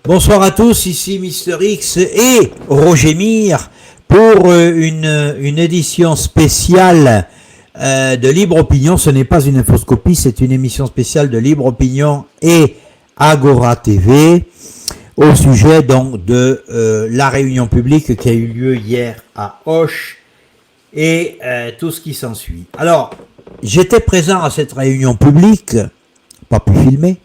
Bonsoir à tous, ici Mister X et Roger Mire pour une édition spéciale de Libre Opinion. Ce n'est pas une infoscopie, c'est une émission spéciale de Libre Opinion et Agora TV au sujet donc de la réunion publique qui a eu lieu hier à Auch et tout ce qui s'ensuit. Alors, j'étais présent à cette réunion publique, pas pu filmer,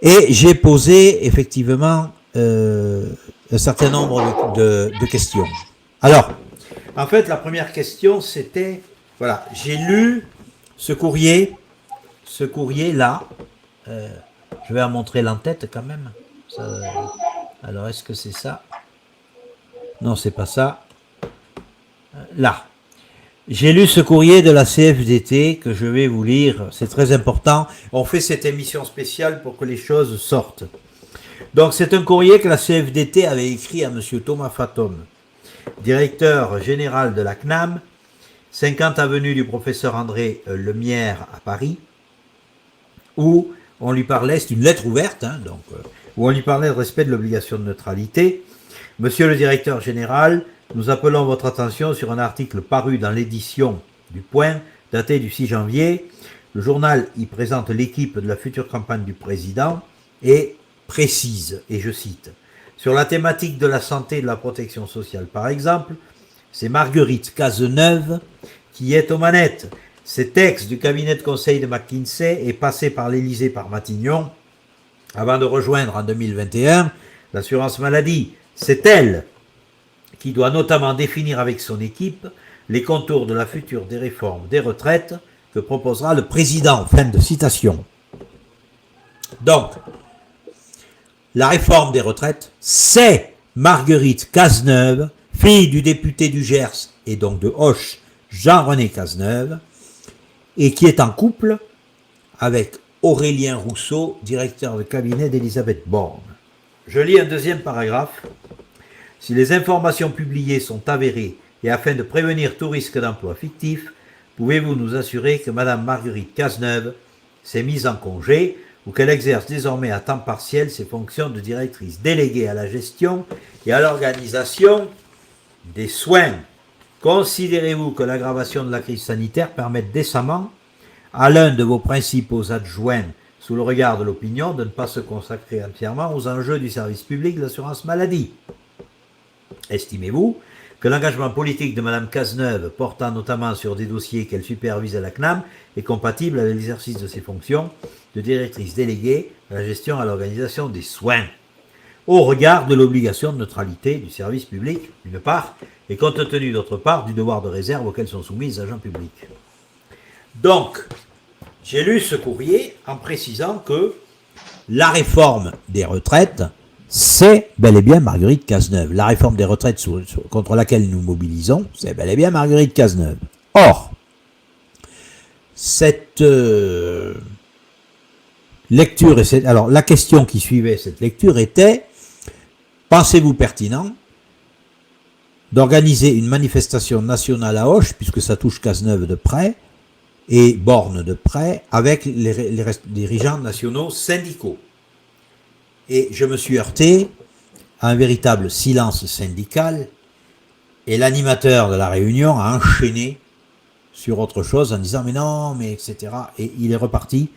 et j'ai posé effectivement un certain nombre de questions. Alors, en fait, la première question, c'était, voilà, j'ai lu ce courrier-là. Je vais en montrer l'entête quand même. Alors, est-ce que c'est ça? Non, c'est pas ça. Là. J'ai lu ce courrier de la CFDT que je vais vous lire. C'est très important. On fait cette émission spéciale pour que les choses sortent. Donc, c'est un courrier que la CFDT avait écrit à M. Thomas Fatton, directeur général de la CNAM, 50 avenue du professeur André Lemierre à Paris, où on lui parlait, c'est une lettre ouverte, où on lui parlait de respect de l'obligation de neutralité. Monsieur le directeur général, nous appelons votre attention sur un article paru dans l'édition du Point, daté du 6 janvier. Le journal y présente l'équipe de la future campagne du président et précise, et je cite, sur la thématique de la santé et de la protection sociale par exemple, c'est Marguerite Cazeneuve qui est aux manettes. Ces textes du cabinet de conseil de McKinsey est passé par l'Élysée par Matignon avant de rejoindre en 2021 l'assurance maladie. C'est elle qui doit notamment définir avec son équipe les contours de la future des réformes des retraites que proposera le président. Fin de citation. Donc, la réforme des retraites, c'est Marguerite Cazeneuve, fille du député du Gers et donc de Auch, Jean-René Cazeneuve, et qui est en couple avec Aurélien Rousseau, directeur de cabinet d'Elisabeth Borne. Je lis un deuxième paragraphe. Si les informations publiées sont avérées et afin de prévenir tout risque d'emploi fictif, pouvez-vous nous assurer que Mme Marguerite Cazeneuve s'est mise en congé ou qu'elle exerce désormais à temps partiel ses fonctions de directrice déléguée à la gestion et à l'organisation des soins? Considérez-vous que l'aggravation de la crise sanitaire permette décemment à l'un de vos principaux adjoints, sous le regard de l'opinion, de ne pas se consacrer entièrement aux enjeux du service public de l'assurance maladie? Estimez-vous que l'engagement politique de Mme Cazeneuve, portant notamment sur des dossiers qu'elle supervise à la CNAM, est compatible avec l'exercice de ses fonctions de directrice déléguée à la gestion et à l'organisation des soins, au regard de l'obligation de neutralité du service public, d'une part, et compte tenu, d'autre part, du devoir de réserve auquel sont soumis les agents publics. Donc, j'ai lu ce courrier en précisant que la réforme des retraites, c'est bel et bien Marguerite Cazeneuve. La réforme des retraites contre laquelle nous mobilisons, c'est bel et bien Marguerite Cazeneuve. Or, cette lecture, alors la question qui suivait cette lecture était, pensez-vous pertinent d'organiser une manifestation nationale à Auch, puisque ça touche Cazeneuve de près, et Borne de près, avec les dirigeants nationaux syndicaux? Et je me suis heurté à un véritable silence syndical, et l'animateur de la réunion a enchaîné sur autre chose en disant mais non, mais etc. Et il est reparti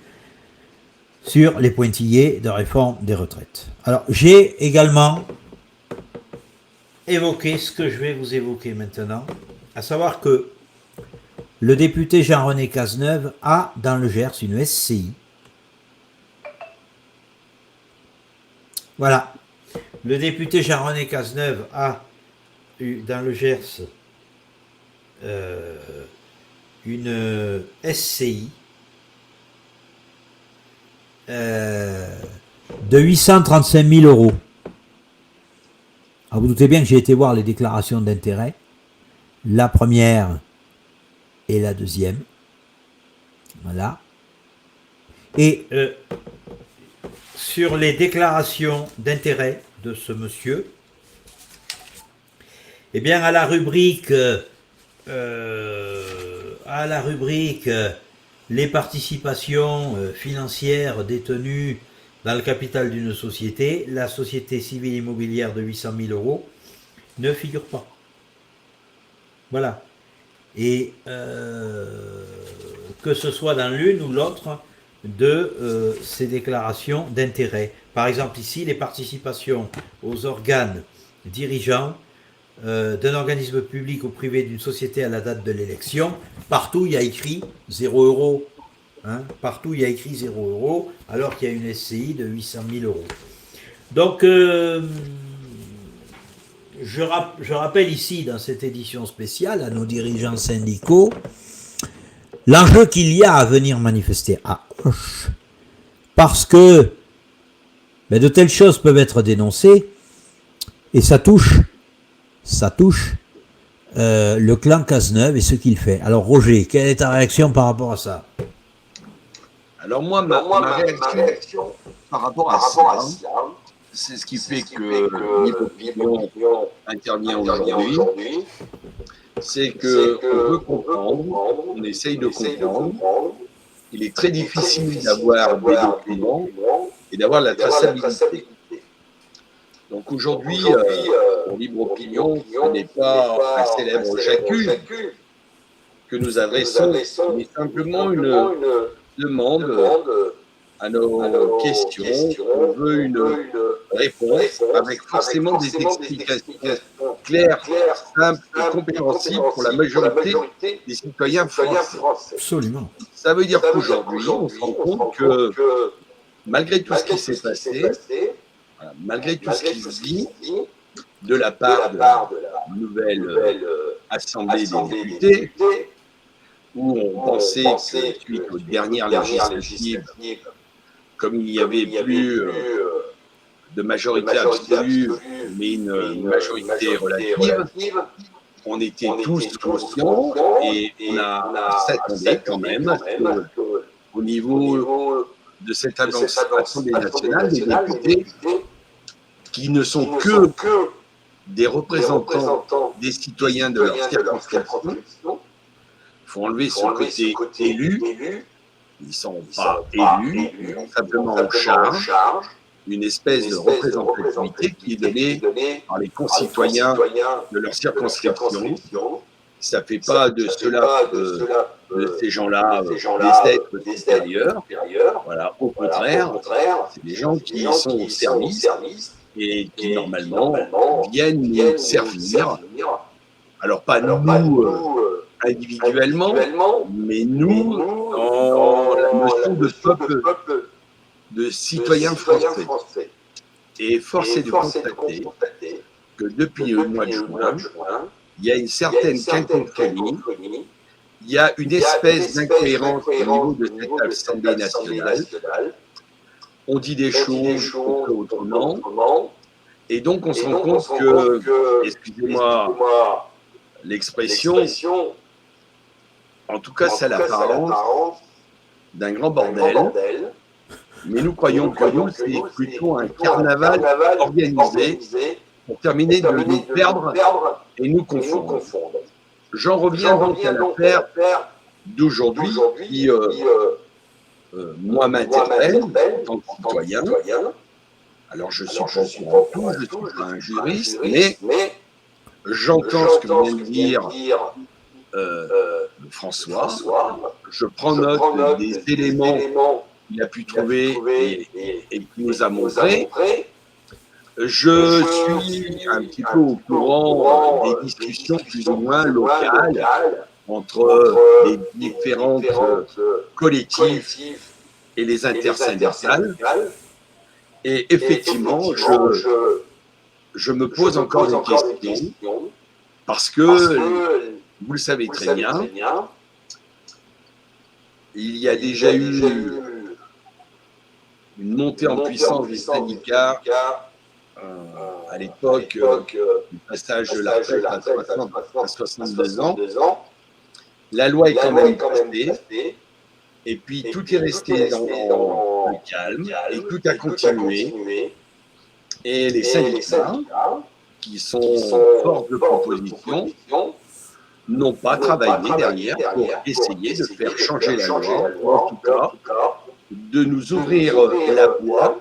sur les pointillés de réforme des retraites. Alors j'ai également évoqué ce que je vais vous évoquer maintenant, à savoir que le député Jean-René Cazeneuve a dans le Gers une SCI. Voilà. Le député Jean-René Cazeneuve a eu dans le Gers une SCI de 835 000 euros. Alors vous doutez bien que j'ai été voir les déclarations d'intérêt, la première et la deuxième. Voilà. Et sur les déclarations d'intérêt de ce monsieur, eh bien à la rubrique les participations financières détenues dans le capital d'une société, la société civile immobilière de 800 000 euros ne figure pas. Voilà. Et que ce soit dans l'une ou l'autre de ces déclarations d'intérêt. Par exemple, ici, les participations aux organes dirigeants d'un organisme public ou privé d'une société à la date de l'élection, partout il y a écrit 0 euros. Hein, partout il y a écrit 0 euros, alors qu'il y a une SCI de 800 000 euros. Donc, je rappelle ici, dans cette édition spéciale, à nos dirigeants syndicaux, l'enjeu qu'il y a à venir manifester à Auch, parce que de telles choses peuvent être dénoncées, et ça touche le clan Cazeneuve et ce qu'il fait. Alors Roger, quelle est ta réaction par rapport à ça? Alors moi, ma réaction par rapport à ça, c'est ce qui fait que Libre intervient aujourd'hui, c'est qu'on veut comprendre, on essaye de comprendre. Il est très difficile d'avoir des documents et d'avoir la traçabilité. Donc aujourd'hui, pour Libre Opinion, ce n'est pas un célèbre j'accuse que nous adressons, mais simplement une demande à nos questions. On veut une réponse avec forcément des explications claires, simples et compréhensibles pour la majorité des citoyens français. Absolument. Ça veut dire qu'aujourd'hui, on se rend compte que malgré tout ce qui s'est passé, malgré tout ce qui se dit de la part de la nouvelle Assemblée des députés, où on pensait que suite aux dernières législatives, comme il n'y avait plus de majorité absolue, mais une majorité relative, on était tous conscients et on s'attendait quand même au niveau de cette Assemblée nationale des députés, qui ne sont que des représentants des citoyens de leur circonscription. Il faut enlever ce côté élu. Ils ne sont pas élus, ils sont simplement en charge une espèce de représentativité qui est donnée par les concitoyens de leur circonscription. Ça ne fait pas de cela, de ces gens-là, des êtres supérieurs. Voilà, au contraire, c'est des gens qui sont au service et qui, normalement, viennent nous servir. Alors, pas nous individuellement, mais nous, dans la notion de peuple, de citoyens français. Et force est de constater que depuis le mois de juin, il y a une certaine quinconfolie, il y a une espèce d'incohérence au niveau de cette Assemblée nationale. On dit des choses autrement, et donc on se rend compte que, excusez-moi l'expression, en tout cas, ça a l'apparence d'un grand bordel, mais nous croyons que nous, c'est plutôt un carnaval organisé pour terminer de nous perdre et nous confondre. J'en reviens donc à l'affaire d'aujourd'hui qui, moi, m'interpelle en tant que citoyen. Alors, je suis pas au courant de tout, je ne suis pas un juriste, mais j'entends ce que vient de dire François. Je prends note des éléments qu'il a pu trouver et qu'il nous a montrés. Je suis un petit peu au courant des discussions plus ou moins locales entre les différentes collectifs et les intersyndicales. Et effectivement, je me pose encore des questions parce que, vous le savez très bien, il y a déjà eu une montée en puissance des syndicats à l'époque du passage de la retraite à 62 ans. La loi est quand même passée, et puis tout est resté dans le calme, et tout a continué. Et les syndicats, qui sont force de proposition, n'ont pas travaillé derrière pour essayer de faire changer la loi, ou en tout cas de nous ouvrir la voie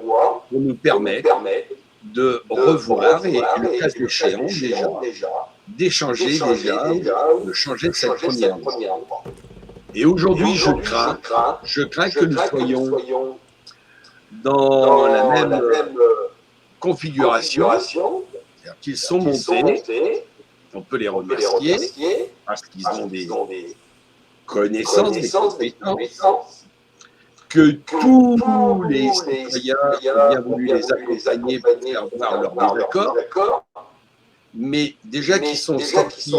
pour nous permettre de revoir et le cas échéant déjà, d'échanger déjà, de changer de cette première voie. Et aujourd'hui, je crains que nous soyons dans la même configuration, c'est-à-dire qu'ils sont montés, on peut les remercier parce qu'ils ont des connaissances, des compétences, que tous les citoyens ont bien voulu les accompagner pour faire voir leur désaccord, mais déjà qu'ils sont sortis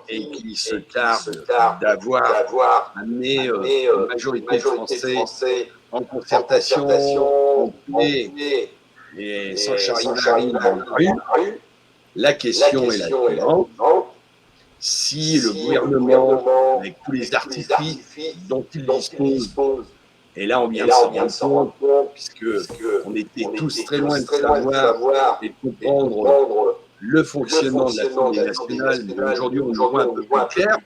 et qu'ils se tardent d'avoir amené la majorité de Français en concertation, en paix et sans charivari dans la rue, la question est la suivante. Si le gouvernement, avec tous les artifices dont il dispose, et là on vient de s'en rendre compte, puisqu'on était tous très loin de savoir et de comprendre le fonctionnement de l'Assemblée nationale, mais aujourd'hui on le voit un peu plus clair,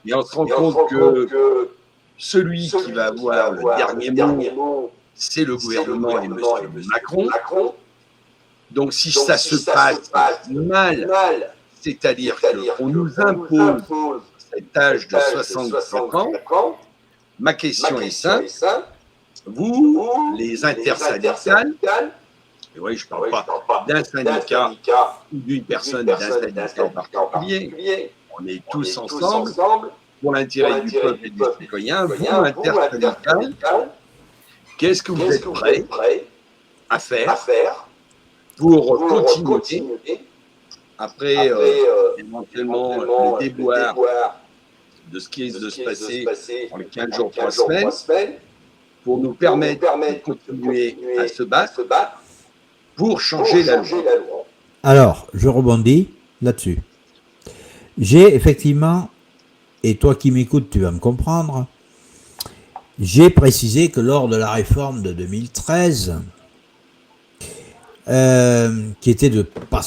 et on se rend compte que celui qui va avoir le dernier mot, c'est le gouvernement et M. Macron. Donc si ça se passe mal, c'est-à-dire qu'on nous impose cet âge de 65 ans, ma question est simple, vous, les intersyndicales, et oui, je ne parle pas d'un syndicat ou d'une personne d'un syndicat en particulier, on est tous ensemble pour l'intérêt du peuple et des citoyens, vous, intersyndicales, qu'est-ce que vous êtes prêts à faire pour continuer après éventuellement le déboire de ce qui est de se passer dans les 15 jours, 3 semaines, pour nous permettre de continuer à se battre pour changer la loi. Alors, je rebondis là-dessus. J'ai effectivement, et toi qui m'écoutes, tu vas me comprendre, j'ai précisé que lors de la réforme de 2013, qui était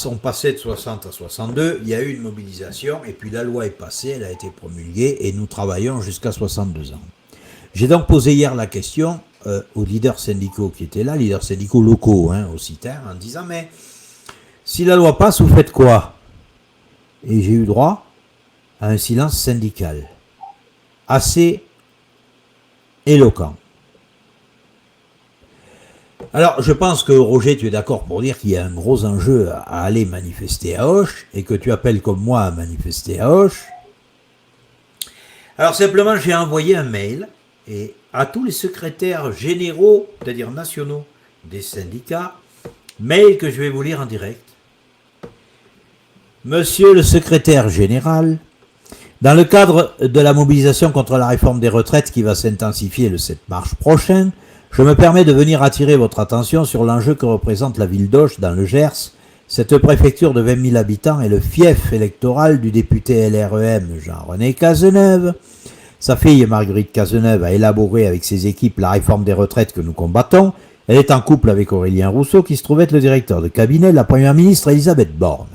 on passait de 60 à 62, il y a eu une mobilisation et puis la loi est passée, elle a été promulguée et nous travaillons jusqu'à 62 ans. J'ai donc posé hier la question aux leaders syndicaux qui étaient là, leaders syndicaux locaux au CITER, en disant mais si la loi passe, vous faites quoi? Et j'ai eu droit à un silence syndical assez éloquent. Alors, je pense que Roger, tu es d'accord pour dire qu'il y a un gros enjeu à aller manifester à Auch et que tu appelles comme moi à manifester à Auch. Alors, simplement, j'ai envoyé un mail à tous les secrétaires généraux, c'est-à-dire nationaux des syndicats, mail que je vais vous lire en direct. Monsieur le secrétaire général, dans le cadre de la mobilisation contre la réforme des retraites qui va s'intensifier le 7 mars prochain, je me permets de venir attirer votre attention sur l'enjeu que représente la ville d'Auch dans le Gers. Cette préfecture de 20 000 habitants est le fief électoral du député LREM Jean-René Cazeneuve. Sa fille Marguerite Cazeneuve a élaboré avec ses équipes la réforme des retraites que nous combattons. Elle est en couple avec Aurélien Rousseau qui se trouve être le directeur de cabinet de la première ministre Elisabeth Borne.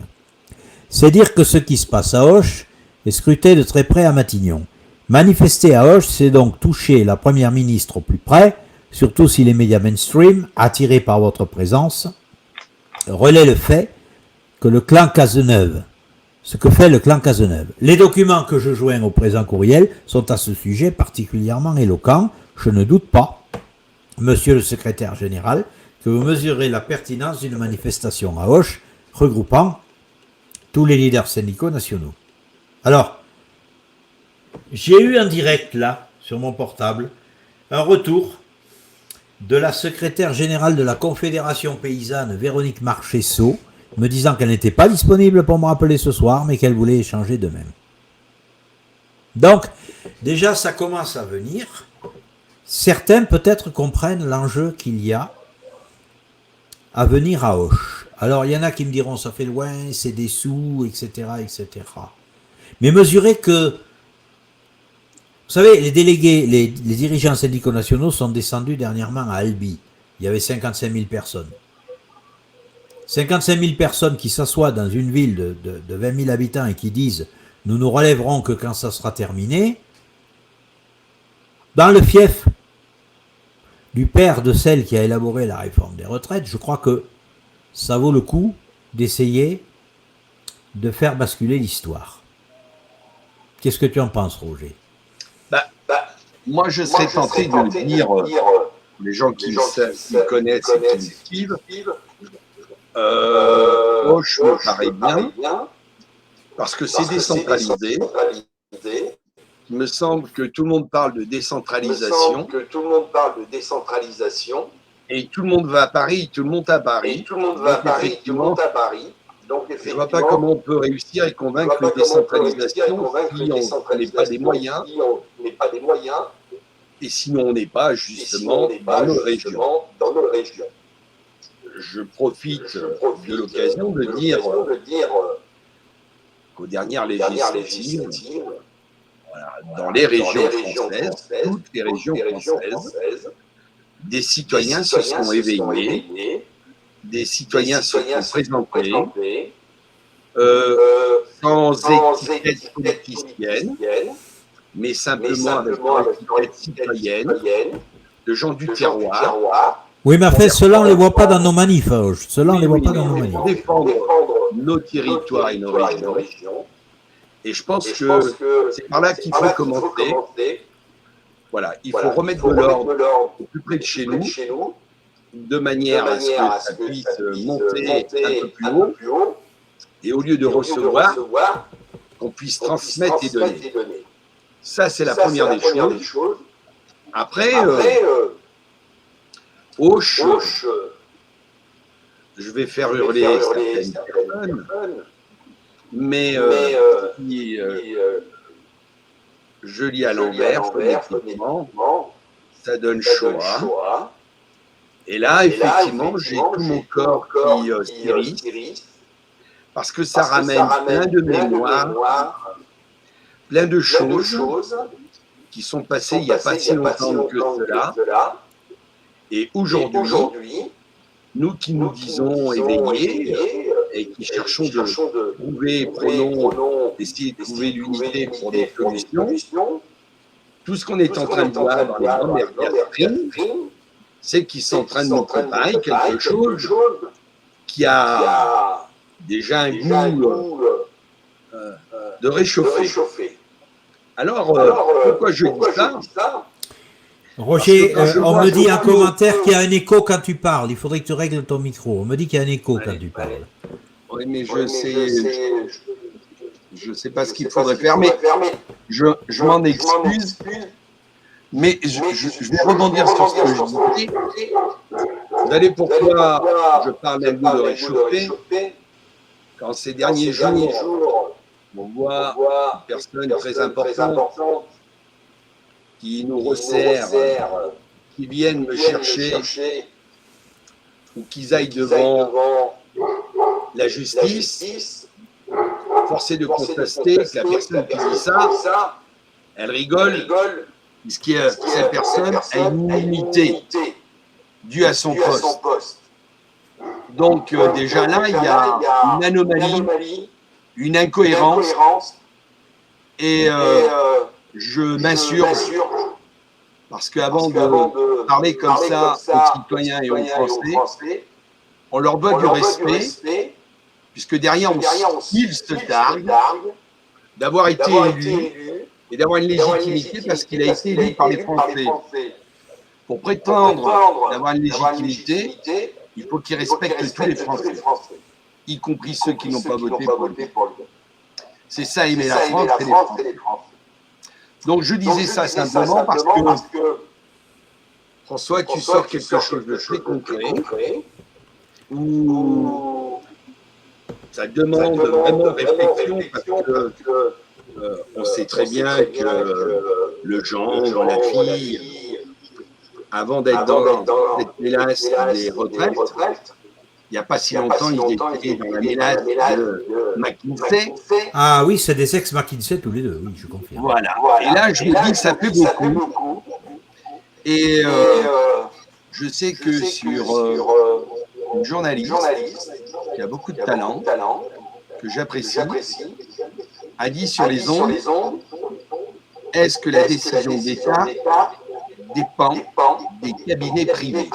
C'est dire que ce qui se passe à Auch est scruté de très près à Matignon. Manifester à Auch, c'est donc toucher la première ministre au plus près, surtout si les médias mainstream, attirés par votre présence, relaient le fait que le clan Cazeneuve, ce que fait le clan Cazeneuve. Les documents que je joins au présent courriel sont à ce sujet particulièrement éloquents. Je ne doute pas, monsieur le secrétaire général, que vous mesurez la pertinence d'une manifestation à Auch regroupant tous les leaders syndicaux nationaux. Alors, j'ai eu en direct là, sur mon portable, un retour de la secrétaire générale de la Confédération paysanne, Véronique Marchessault, me disant qu'elle n'était pas disponible pour me rappeler ce soir, mais qu'elle voulait échanger de même. Donc, déjà, ça commence à venir. Certains, peut-être, comprennent l'enjeu qu'il y a à venir à Auch. Alors, il y en a qui me diront, ça fait loin, c'est des sous, etc., etc. Mais mesurez que, vous savez, les délégués, les dirigeants syndicaux nationaux sont descendus dernièrement à Albi. Il y avait 55 000 personnes. 55 000 personnes qui s'assoient dans une ville de 20 000 habitants et qui disent « Nous nous relèverons que quand ça sera terminé », dans le fief. du père de celle qui a élaboré la réforme des retraites, je crois que ça vaut le coup d'essayer de faire basculer l'histoire. Qu'est-ce que tu en penses, Roger? Bah, moi, je serais tenté de dire, les gens qui me connaissent et qui me suivent, Hoche me paraît bien, parce que c'est décentralisé. Il me semble que tout le monde parle de décentralisation. Et tout le monde va à Paris, tout le monde à Paris. Donc, je ne vois pas comment on peut réussir et convaincre une décentralisation si on n'est pas des moyens. Et sinon, on n'est pas justement dans nos régions. Je profite de l'occasion de dire qu'aux dernières législatives, voilà, dans les régions françaises, toutes les régions françaises, des citoyens se sont éveillés, des citoyens se sont présentés, sans étiquette politicienne, mais simplement avec une étiquette citoyenne, de gens du terroir. Oui, mais en fait, ceux-là, on ne les voit pas dans nos manifs. Ceux-là, on ne les voit pas dans nos manifs. Défendre nos territoires et nos régions. Et je pense que c'est par là qu'il faut commencer. Voilà, il faut remettre de l'ordre au plus près de chez nous, de manière à ce que ça puisse monter un peu plus haut. Et au lieu de recevoir, qu'on puisse transmettre et donner. Ça, c'est la première des choses. Après, Hoche, je vais faire hurler certaines personnes, mais je lis à l'envers, phonétiquement, ça donne Shoah. Et là, effectivement, j'ai tout mon corps qui s'irrite, parce que ça ramène plein de mémoires, plein de choses qui sont passées il n'y a pas si longtemps que cela. Et aujourd'hui, nous qui nous disons éveillés et qui cherchons de trouver, d'essayer de trouver l'unité pour des solutions, tout ce qu'on est en train de voir dans les grandes médiatrices, c'est qu'ils sont en train de nous préparer quelque chose qui a déjà un goût de réchauffer. Alors, pourquoi je dis ça? Roger, on me dit en commentaire qu'il y a un écho quand tu parles. Il faudrait que tu règles ton micro. On me dit qu'il y a un écho quand tu parles. Oui, mais je sais pas ce qu'il faudrait faire, mais je m'en excuse. Mais je vais rebondir sur ce que je disais. Vous savez pourquoi je parle d'un goût de réchauffer? Quand ces derniers jours, on voit une personne très importante qui nous resserre, qui viennent me chercher, ou qu'ils aillent devant la justice, force est de constater que la personne qui dit ça, elle rigole, puisque cette personne a une immunité due à son poste. Donc déjà là, il y a une anomalie, une incohérence, et je m'insurge, parce qu'avant de parler comme ça aux citoyens et aux Français, on leur doit du respect, puisque derrière, ils se targuent d'avoir été élus et d'avoir une légitimité parce qu'il a été élu par les Français. Pour prétendre d'avoir une légitimité, il faut qu'ils respectent tous les Français, y compris ceux qui n'ont pas voté pour lui. C'est ça, aimer la France, c'est les Français. Donc je disais ça simplement parce que, François, tu sors quelque chose de très concret, où ça demande vraiment réflexion, parce que on sait très bien que le gendre, la fille, avant d'être dans cette mélasse des retraites, il n'y a pas si longtemps, ils étaient dans la mélasse de McKinsey. Ah oui, c'est des ex-McKinsey tous les deux, oui, je confirme. Voilà. Et là, je me dis que ça fait beaucoup. Et je sais que sur une journaliste qui a beaucoup de talent, que j'apprécie, a dit sur les ondes, est-ce que la décision d'État dépend des cabinets privés.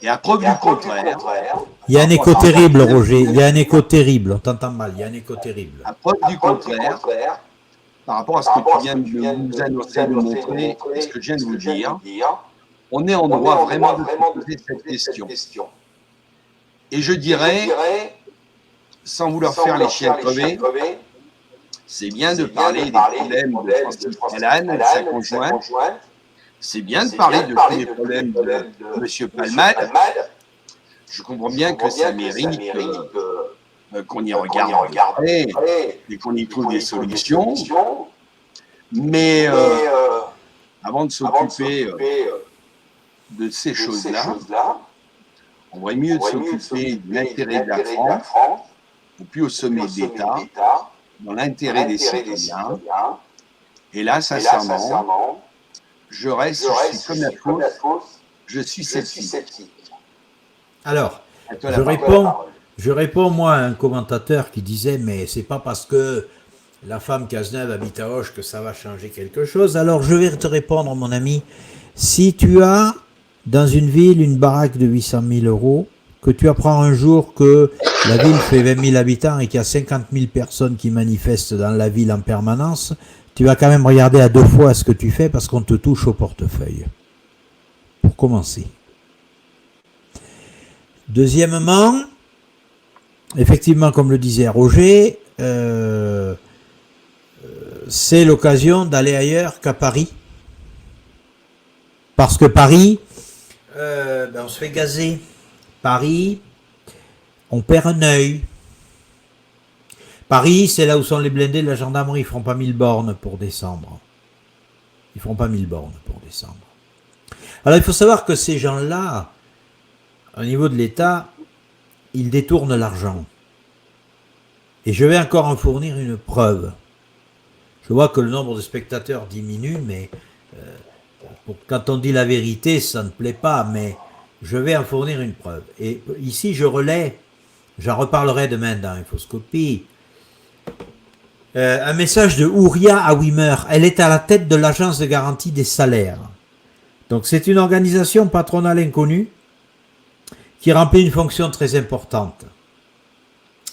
Et à preuve du contraire, Il y a un écho terrible, Roger. Il y a un écho terrible. On t'entend mal. Il y a un écho terrible. à preuve du contraire, par rapport à ce que tu viens de nous annoncer, de montrer, et ce que je viens de vous dire, on est en droit vraiment de se poser cette question. Et je dirais, sans vouloir faire les chiens crevés, c'est bien de parler des problèmes de Francis Calane et de sa conjointe. C'est bien de parler de tous les problèmes de M. Palmade. Je comprends bien que ça mérite qu'on y regarde et qu'on y trouve des solutions. Mais avant de s'occuper de ces choses-là, on aurait mieux de s'occuper de l'intérêt de la France, ou puis au sommet de l'État, dans l'intérêt des citoyens. Et là, sincèrement, je suis comme la fosse, je suis sceptique. Alors, je réponds moi à un commentateur qui disait mais c'est pas parce que la femme Cazeneuve habite à Auch que ça va changer quelque chose. Alors je vais te répondre, mon ami. Si tu as dans une ville une baraque de 800 000 euros, que tu apprends un jour que la ville fait 20 000 habitants et qu'il y a 50 000 personnes qui manifestent dans la ville en permanence, tu vas quand même regarder à 2 fois ce que tu fais parce qu'on te touche au portefeuille. Pour commencer. Deuxièmement, effectivement, comme le disait Roger, c'est l'occasion d'aller ailleurs qu'à Paris. Parce que Paris, on se fait gazer. Paris, on perd un œil. Paris, c'est là où sont les blindés de la gendarmerie. Ils ne feront pas 1000 bornes pour descendre. Ils ne feront pas 1000 bornes pour descendre. Alors, il faut savoir que ces gens-là, au niveau de l'État, ils détournent l'argent. Et je vais encore en fournir une preuve. Je vois que le nombre de spectateurs diminue, mais quand on dit la vérité, ça ne plaît pas, mais je vais en fournir une preuve. Et ici, je relais, j'en reparlerai demain dans Infoscopie, un message de Ouria Awimer. Elle est à la tête de l'agence de garantie des salaires. Donc c'est une organisation patronale inconnue qui remplit une fonction très importante.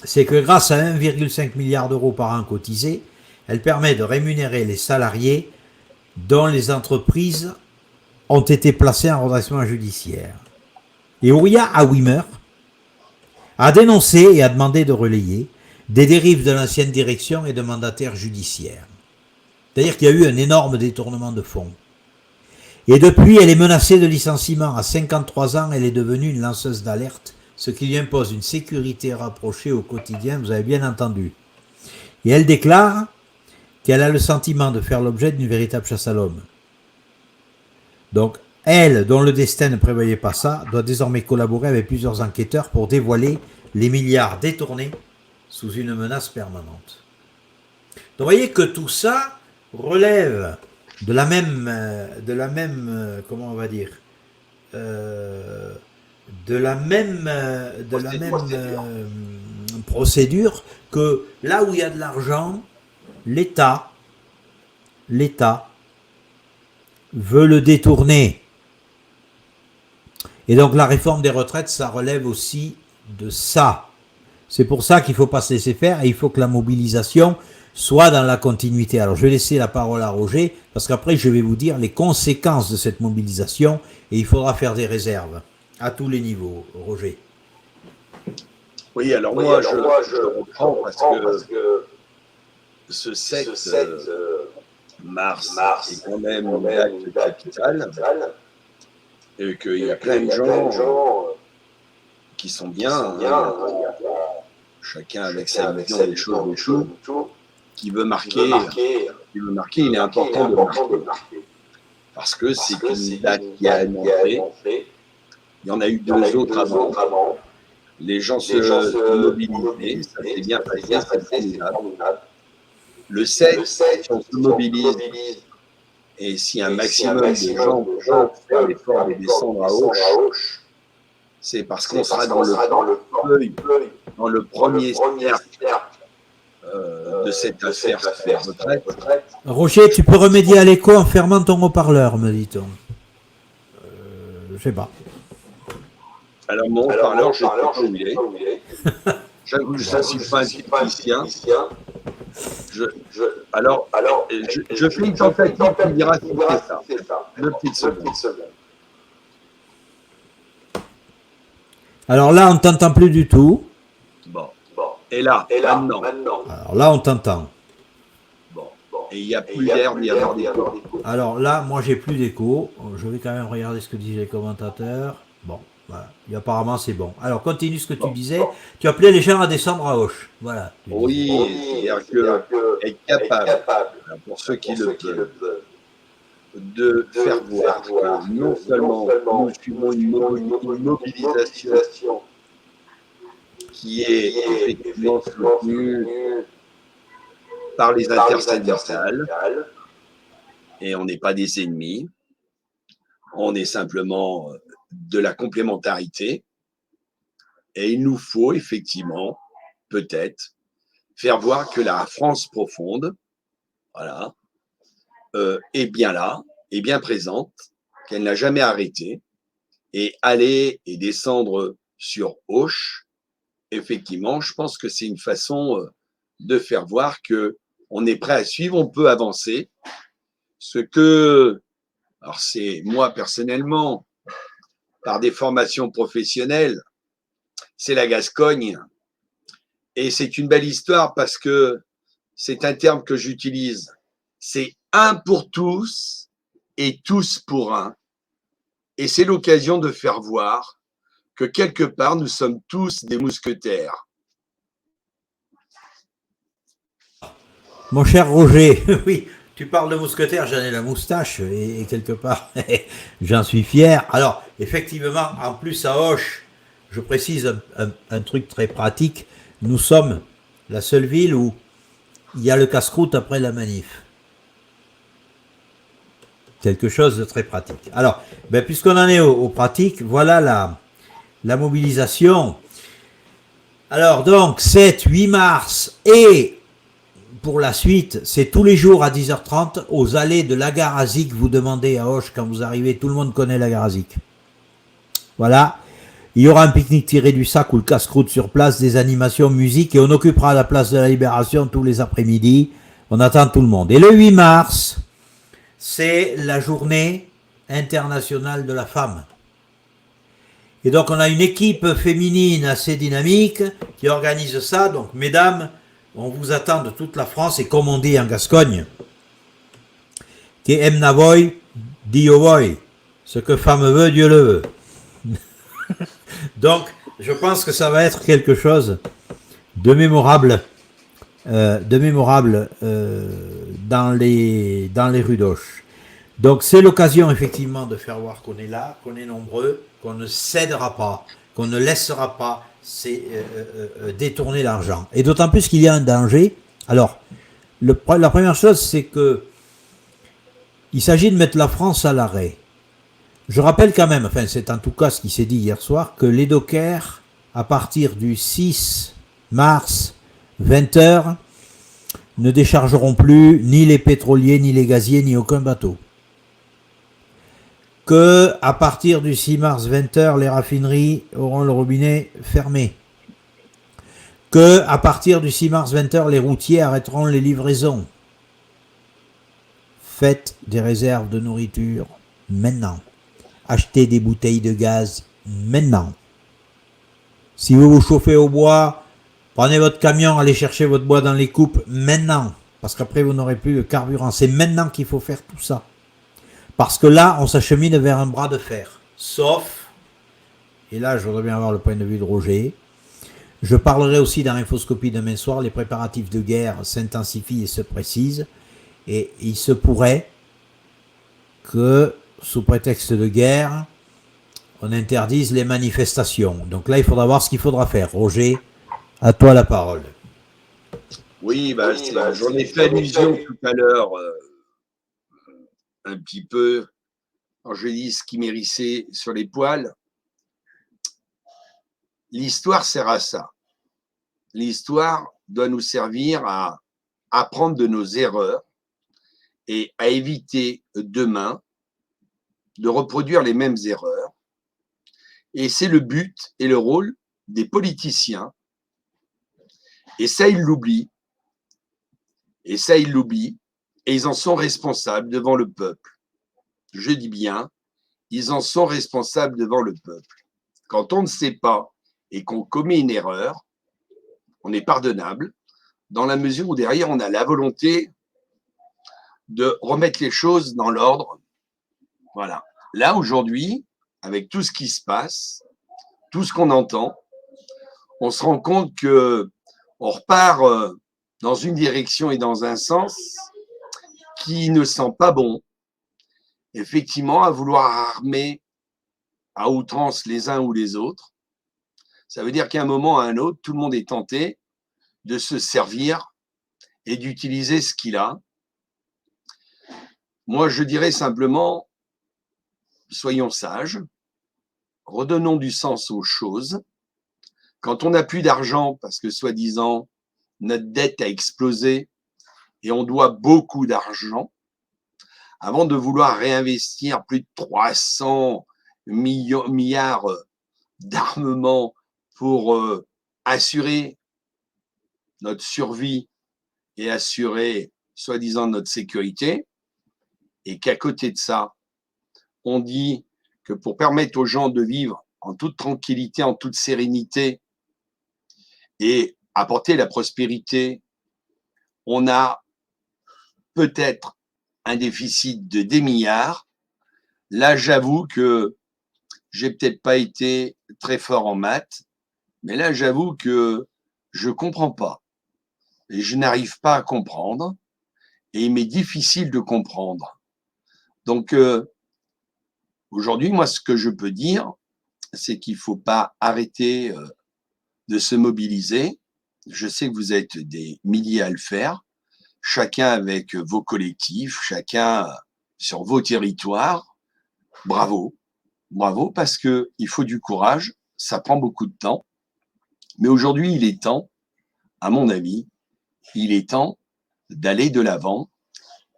C'est que grâce à 1,5 milliard d'euros par an cotisés, elle permet de rémunérer les salariés dont les entreprises ont été placées en redressement judiciaire. Et Ouria Awimer a dénoncé et a demandé de relayer des dérives de l'ancienne direction et de mandataires judiciaires. C'est-à-dire qu'il y a eu un énorme détournement de fonds. Et depuis, elle est menacée de licenciement. À 53 ans, elle est devenue une lanceuse d'alerte, ce qui lui impose une sécurité rapprochée au quotidien, vous avez bien entendu. Et elle déclare qu'elle a le sentiment de faire l'objet d'une véritable chasse à l'homme. Donc, elle, dont le destin ne prévoyait pas ça, doit désormais collaborer avec plusieurs enquêteurs pour dévoiler les milliards détournés sous une menace permanente. Donc, vous voyez que tout ça relève de la même, comment on va dire, de la même procédure que là où il y a de l'argent, l'État veut le détourner. Et donc la réforme des retraites, ça relève aussi de ça. C'est pour ça qu'il ne faut pas se laisser faire et il faut que la mobilisation soit dans la continuité. Alors je vais laisser la parole à Roger, parce qu'après je vais vous dire les conséquences de cette mobilisation et il faudra faire des réserves à tous les niveaux. Roger. Oui, alors moi je reprends parce que ce 7 mars est quand même une date capitale et qu'il y a plein de gens qui sont bien, chacun avec sa vision des choses de tout, qui veut marquer, il est important de marquer. Parce que c'est une date qui a annoncé, il y en a eu 2 autres avant, les gens se mobilisaient, ça s'est bien passé, c'est formidable. Le 7, si on se mobilise, et si un maximum de gens vont faire l'effort de descendre à Auch, c'est parce qu'on sera dans le premier cercle de cette affaire retraite. Roger, tu peux remédier à l'écho en fermant ton haut-parleur, me dit-on. je sais pas. Alors, mon haut-parleur, je ne sais pas où il est. J'avoue que je ne suis pas un technicien. Alors, je fais une tentative, tu me diras si c'est ça. 2 petites secondes. Alors là, on ne t'entend plus du tout. Bon. Et là, maintenant. Alors là, on t'entend. Bon. Et il n'y a plus d'air ni avoir d'écho. Alors là, moi, j'ai plus d'écho. Je vais quand même regarder ce que disent les commentateurs. Bon, voilà. Et apparemment, c'est bon. Alors, continue ce que tu disais. Tu appelais les gens à descendre à Auch. Voilà. Oui, c'est-à-dire que être capable, pour ceux qui le peuvent, de faire voir que non seulement nous suivons une mobilisation qui est effectivement soutenue par les intersyndicales, et on n'est pas des ennemis, on est simplement de la complémentarité, et il nous faut effectivement, peut-être, faire voir que la France profonde, voilà, est bien là, est bien présente, qu'elle n'a jamais arrêté, et aller et descendre sur Auch, effectivement, je pense que c'est une façon de faire voir que on est prêt à suivre, on peut avancer. Ce que, alors c'est moi personnellement, par des formations professionnelles, c'est la Gascogne, et c'est une belle histoire parce que c'est un terme que j'utilise. C'est un pour tous et tous pour un. Et c'est l'occasion de faire voir que quelque part, nous sommes tous des mousquetaires. Mon cher Roger, oui, tu parles de mousquetaire, j'en ai la moustache, et quelque part, j'en suis fier. Alors, effectivement, en plus à Auch, je précise un truc très pratique, nous sommes la seule ville où il y a le casse-croûte après la manif. Quelque chose de très pratique. Alors, ben, puisqu'on en est au pratique, voilà la mobilisation. Alors donc, 7, 8 mars et pour la suite, c'est tous les jours à 10h30 aux allées de la gare à Zic. Vous demandez à Auch quand vous arrivez, tout le monde connaît la gare à Zic. Voilà. Il y aura un pique-nique tiré du sac ou le casse-croûte sur place, des animations, musique, et on occupera la place de la Libération tous les après-midi. On attend tout le monde. Et le 8 mars, c'est la journée internationale de la femme. Et donc on a une équipe féminine assez dynamique qui organise ça. Donc mesdames, on vous attend de toute la France, et comme on dit en Gascogne, que em navoy, Dio voy. Ce que femme veut, Dieu le veut. Donc, je pense que ça va être quelque chose de mémorable, dans les rues d'Auch. Donc, c'est l'occasion effectivement de faire voir qu'on est là, qu'on est nombreux, qu'on ne cédera pas, qu'on ne laissera pas détourner l'argent. Et d'autant plus qu'il y a un danger. Alors, la première chose, c'est que il s'agit de mettre la France à l'arrêt. Je rappelle quand même, enfin c'est en tout cas ce qui s'est dit hier soir, que les dockers, à partir du 6 mars, 20h, ne déchargeront plus ni les pétroliers, ni les gaziers, ni aucun bateau. Que à partir du 6 mars, 20h, les raffineries auront le robinet fermé. Que à partir du 6 mars, 20h, les routiers arrêteront les livraisons. Faites des réserves de nourriture maintenant. Achetez des bouteilles de gaz maintenant. Si vous vous chauffez au bois, prenez votre camion, allez chercher votre bois dans les coupes maintenant. Parce qu'après, vous n'aurez plus de carburant. C'est maintenant qu'il faut faire tout ça. Parce que là, on s'achemine vers un bras de fer. Sauf, et là, je voudrais bien avoir le point de vue de Roger, je parlerai aussi dans l'infoscopie demain soir, les préparatifs de guerre s'intensifient et se précisent. Et il se pourrait que, sous prétexte de guerre, on interdise les manifestations. Donc là, il faudra voir ce qu'il faudra faire. Roger, à toi la parole. Oui, j'en ai fait allusion tout à l'heure, un petit peu, quand je dis ce qui m'hérissait sur les poils. L'histoire sert à ça. L'histoire doit nous servir à apprendre de nos erreurs et à éviter demain de reproduire les mêmes erreurs. Et c'est le but et le rôle des politiciens. Et ça, ils l'oublient. Et ça, ils l'oublient. Et ils en sont responsables devant le peuple. Je dis bien, ils en sont responsables devant le peuple. Quand on ne sait pas et qu'on commet une erreur, on est pardonnable dans la mesure où derrière, on a la volonté de remettre les choses dans l'ordre. Voilà. Là, aujourd'hui, avec tout ce qui se passe, tout ce qu'on entend, on se rend compte que on repart dans une direction et dans un sens qui ne sent pas bon. Effectivement, à vouloir armer à outrance les uns ou les autres, ça veut dire qu'à un moment ou à un autre, tout le monde est tenté de se servir et d'utiliser ce qu'il a. Moi, je dirais simplement, soyons sages, redonnons du sens aux choses. Quand on n'a plus d'argent, parce que soi-disant, notre dette a explosé et on doit beaucoup d'argent, avant de vouloir réinvestir plus de 300 milliards d'armement pour assurer notre survie et assurer, soi-disant, notre sécurité, et qu'à côté de ça, on dit que pour permettre aux gens de vivre en toute tranquillité, en toute sérénité et apporter la prospérité, on a peut-être un déficit de des milliards. Là, j'avoue que j'ai peut-être pas été très fort en maths, mais là, j'avoue que je comprends pas. Et je n'arrive pas à comprendre. Et il m'est difficile de comprendre. Donc, aujourd'hui, moi, ce que je peux dire, c'est qu'il faut pas arrêter de se mobiliser. Je sais que vous êtes des milliers à le faire, chacun avec vos collectifs, chacun sur vos territoires. Bravo, bravo, parce que il faut du courage, ça prend beaucoup de temps. Mais aujourd'hui, il est temps, à mon avis, il est temps d'aller de l'avant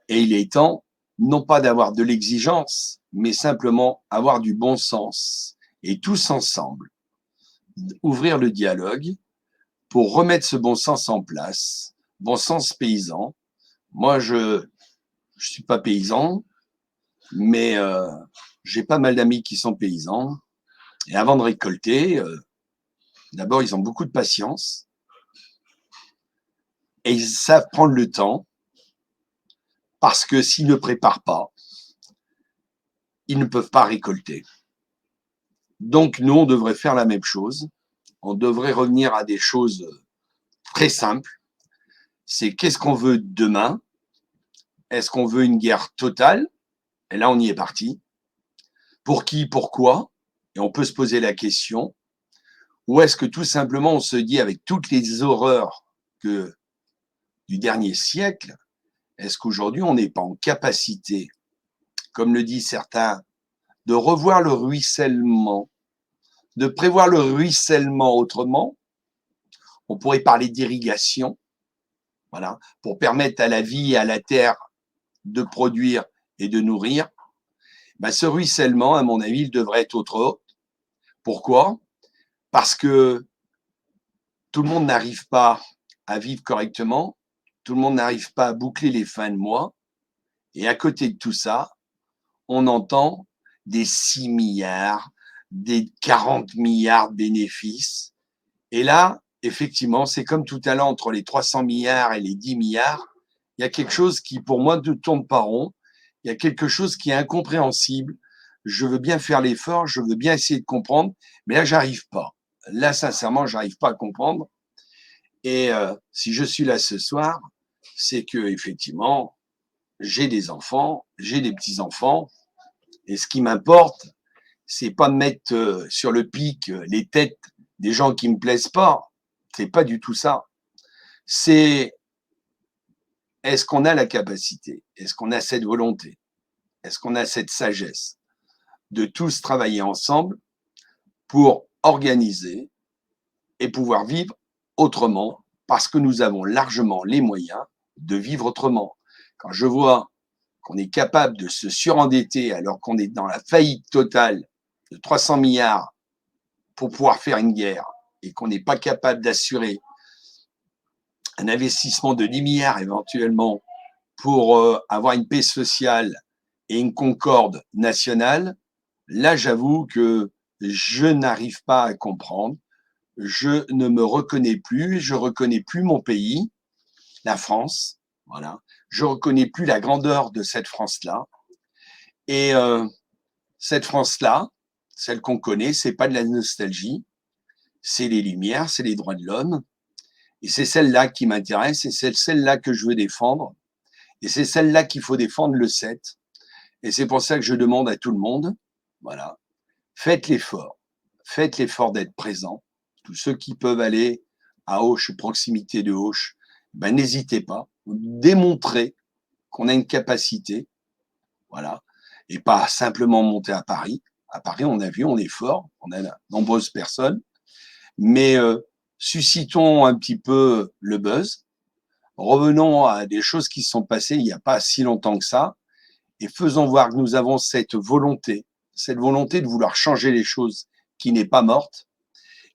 et il est temps non pas d'avoir de l'exigence, mais simplement avoir du bon sens et tous ensemble ouvrir le dialogue pour remettre ce bon sens en place, bon sens paysan. Moi, je suis pas paysan, mais j'ai pas mal d'amis qui sont paysans. Et avant de récolter, d'abord, ils ont beaucoup de patience et ils savent prendre le temps parce que s'ils ne préparent pas, ils ne peuvent pas récolter. Donc, nous, on devrait faire la même chose. On devrait revenir à des choses très simples. C'est qu'est-ce qu'on veut demain? Est-ce qu'on veut une guerre totale? Et là, on y est parti. Pour qui? Pourquoi? Et on peut se poser la question. Ou est-ce que tout simplement, on se dit, avec toutes les horreurs du dernier siècle, est-ce qu'aujourd'hui, on n'est pas en capacité, comme le disent certains, de revoir le ruissellement, de prévoir le ruissellement autrement? On pourrait parler d'irrigation, voilà, pour permettre à la vie et à la terre de produire et de nourrir. Ben, ce ruissellement, à mon avis, il devrait être autre. Pourquoi? Parce que tout le monde n'arrive pas à vivre correctement, tout le monde n'arrive pas à boucler les fins de mois, et à côté de tout ça, on entend des 6 milliards, des 40 milliards de bénéfices. Et là, effectivement, c'est comme tout à l'heure entre les 300 milliards et les 10 milliards, il y a quelque chose qui, pour moi, ne tourne pas rond. Il y a quelque chose qui est incompréhensible. Je veux bien faire l'effort, je veux bien essayer de comprendre, mais là, j'arrive pas. Là, sincèrement, j'arrive pas à comprendre. Et si je suis là ce soir, c'est que effectivement, j'ai des enfants, j'ai des petits-enfants, et ce qui m'importe, c'est pas de mettre sur le pic les têtes des gens qui me plaisent pas. C'est pas du tout ça. C'est est-ce qu'on a la capacité, est-ce qu'on a cette volonté, est-ce qu'on a cette sagesse de tous travailler ensemble pour organiser et pouvoir vivre autrement parce que nous avons largement les moyens de vivre autrement. Quand je vois qu'on est capable de se surendetter alors qu'on est dans la faillite totale de 300 milliards pour pouvoir faire une guerre et qu'on n'est pas capable d'assurer un investissement de 10 milliards éventuellement pour avoir une paix sociale et une concorde nationale, là, j'avoue que je n'arrive pas à comprendre. Je ne me reconnais plus, je reconnais plus mon pays, la France, voilà. Je reconnais plus la grandeur de cette France-là. Et cette France-là, celle qu'on connaît, c'est pas de la nostalgie, c'est les Lumières, c'est les droits de l'homme. Et c'est celle-là qui m'intéresse, et c'est celle-là que je veux défendre. Et c'est celle-là qu'il faut défendre le 7. Et c'est pour ça que je demande à tout le monde, voilà, faites l'effort d'être présent. Tous ceux qui peuvent aller à Auch, proximité de Auch, ben n'hésitez pas, démontrez qu'on a une capacité, voilà, et pas simplement monter à Paris. À Paris, on a vu, on est fort, on a de nombreuses personnes, mais suscitons un petit peu le buzz, revenons à des choses qui se sont passées il n'y a pas si longtemps que ça, et faisons voir que nous avons cette volonté de vouloir changer les choses qui n'est pas morte,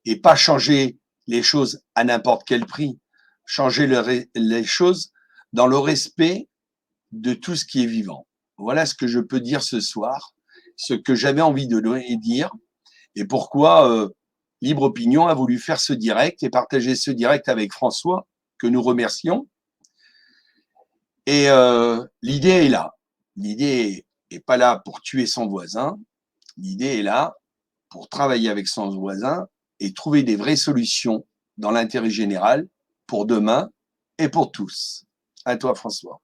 et pas changer les choses à n'importe quel prix, changer les choses dans le respect de tout ce qui est vivant. Voilà ce que je peux dire ce soir, ce que j'avais envie de dire, et pourquoi Libre Opinion a voulu faire ce direct et partager ce direct avec François, que nous remercions. Et l'idée est là. L'idée n'est pas là pour tuer son voisin. L'idée est là pour travailler avec son voisin et trouver des vraies solutions dans l'intérêt général pour demain et pour tous. À toi, François.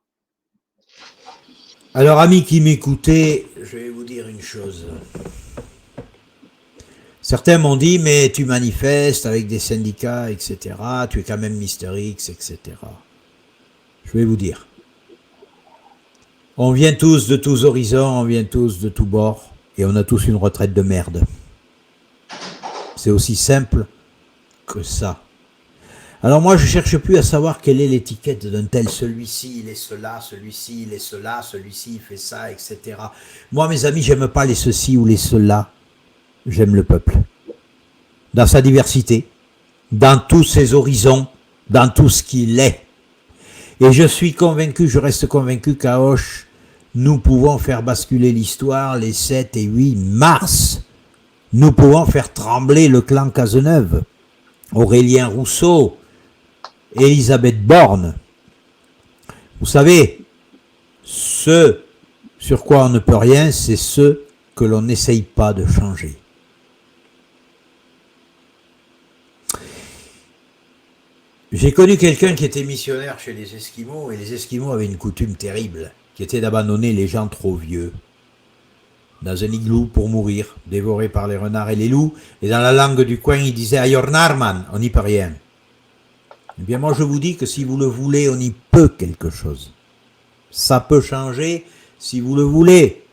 Alors, amis qui m'écoutez, je vais vous dire une chose. Certains m'ont dit, mais tu manifestes avec des syndicats, etc. Tu es quand même Mister X, etc. Je vais vous dire. On vient tous de tous horizons, on vient tous de tous bords, et on a tous une retraite de merde. C'est aussi simple que ça. Alors moi, je ne cherche plus à savoir quelle est l'étiquette d'un tel. Celui-ci, il est cela, celui-ci, il est cela, celui-ci, il fait ça, etc. Moi, mes amis, j'aime pas les ceci ou les cela. J'aime le peuple. Dans sa diversité, dans tous ses horizons, dans tout ce qu'il est. Et je suis convaincu, je reste convaincu qu'à Auch, nous pouvons faire basculer l'histoire les 7 et 8 mars. Nous pouvons faire trembler le clan Cazeneuve, Aurélien Rousseau, Elisabeth Borne. Vous savez, ce sur quoi on ne peut rien, c'est ce que l'on n'essaye pas de changer. J'ai connu quelqu'un qui était missionnaire chez les Esquimaux, et les Esquimaux avaient une coutume terrible, qui était d'abandonner les gens trop vieux dans un igloo pour mourir, dévorés par les renards et les loups, et dans la langue du coin, ils disaient « Ayornarman », on n'y peut rien. Eh bien moi je vous dis que si vous le voulez, on y peut quelque chose. Ça peut changer si vous le voulez.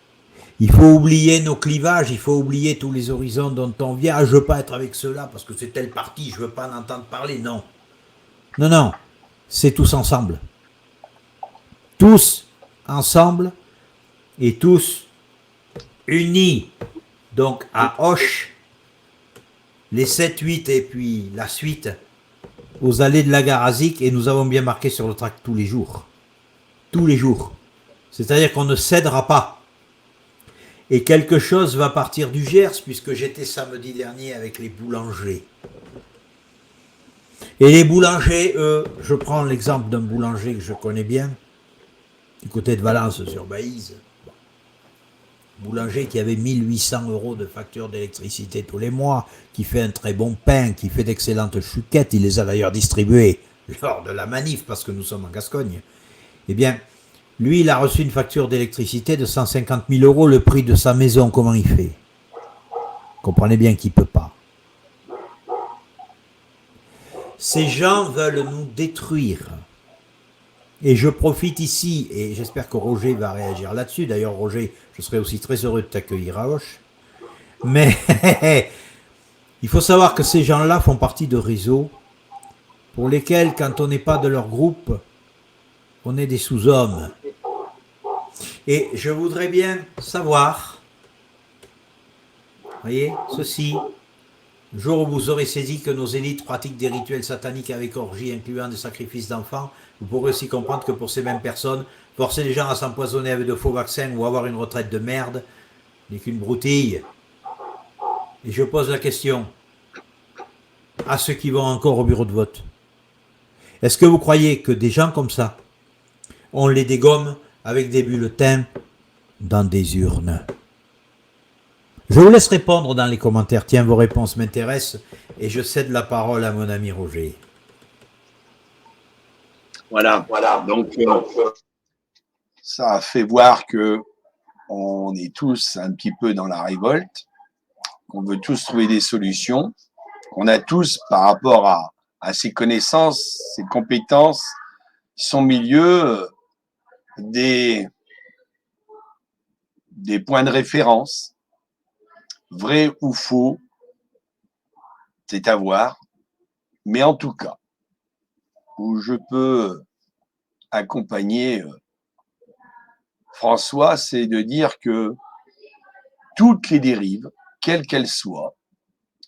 Il faut oublier nos clivages, il faut oublier tous les horizons dont on vient. Ah, je veux pas être avec ceux-là parce que c'est tel parti, je veux pas en entendre parler. Non. Non, non. C'est tous ensemble. Tous ensemble et tous unis. Donc à Auch, les 7, 8 et puis la suite aux allées de la Garazic, et nous avons bien marqué sur le tract tous les jours. Tous les jours. C'est-à-dire qu'on ne cédera pas. Et quelque chose va partir du Gers, puisque j'étais samedi dernier avec les boulangers. Et les boulangers, eux, je prends l'exemple d'un boulanger que je connais bien, du côté de Valence sur Baïse. Boulanger qui avait 1800 € de facture d'électricité tous les mois, qui fait un très bon pain, qui fait d'excellentes chouquettes, il les a d'ailleurs distribuées lors de la manif, parce que nous sommes en Gascogne. Eh bien, lui, il a reçu une facture d'électricité de 150 000 €, le prix de sa maison. Comment il fait? Comprenez bien qu'il ne peut pas. Ces gens veulent nous détruire. Et je profite ici, et j'espère que Roger va réagir là-dessus. D'ailleurs, Roger, je serais aussi très heureux de t'accueillir à Auch. Mais il faut savoir que ces gens-là font partie de réseaux pour lesquels, quand on n'est pas de leur groupe, on est des sous-hommes. Et je voudrais bien savoir, voyez, ceci, Le jour où vous aurez saisi que nos élites pratiquent des rituels sataniques avec orgie, incluant des sacrifices d'enfants, vous pourrez aussi comprendre que pour ces mêmes personnes, forcer les gens à s'empoisonner avec de faux vaccins ou avoir une retraite de merde n'est qu'une broutille. Et je pose la question à ceux qui vont encore au bureau de vote. Est-ce que vous croyez que des gens comme ça, on les dégomme avec des bulletins dans des urnes? Je vous laisse répondre dans les commentaires. Tiens, vos réponses m'intéressent et je cède la parole à mon ami Roger. Voilà. Donc, ça a fait voir que on est tous un petit peu dans la révolte, qu'on veut tous trouver des solutions, qu'on a tous, par rapport à ses connaissances, ses compétences, son milieu, des points de référence. Vrai ou faux, c'est à voir. Mais en tout cas, où je peux accompagner François, c'est de dire que toutes les dérives, quelles qu'elles soient,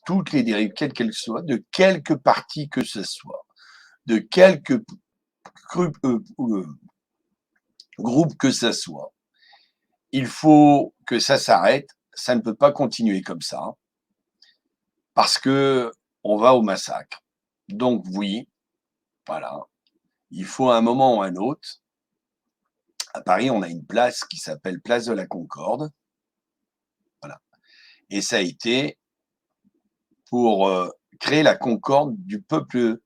de quelque parti que ce soit, de quelque groupe que ce soit, il faut que ça s'arrête. Ça ne peut pas continuer comme ça, parce que on va au massacre. Donc oui, voilà, il faut à un moment ou à un autre. À Paris, on a une place qui s'appelle Place de la Concorde. Voilà. Et ça a été pour créer la concorde du peuple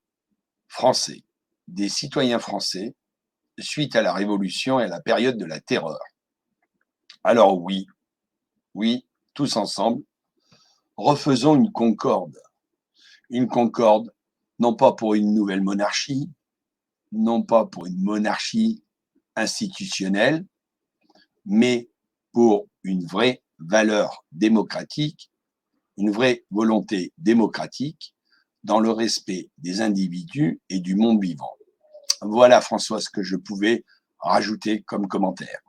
français, des citoyens français, suite à la Révolution et à la période de la Terreur. Alors oui, tous ensemble, refaisons une concorde. Une concorde, non pas pour une nouvelle monarchie, non pas pour une monarchie institutionnelle, mais pour une vraie valeur démocratique, une vraie volonté démocratique dans le respect des individus et du monde vivant. Voilà, François, ce que je pouvais rajouter comme commentaire.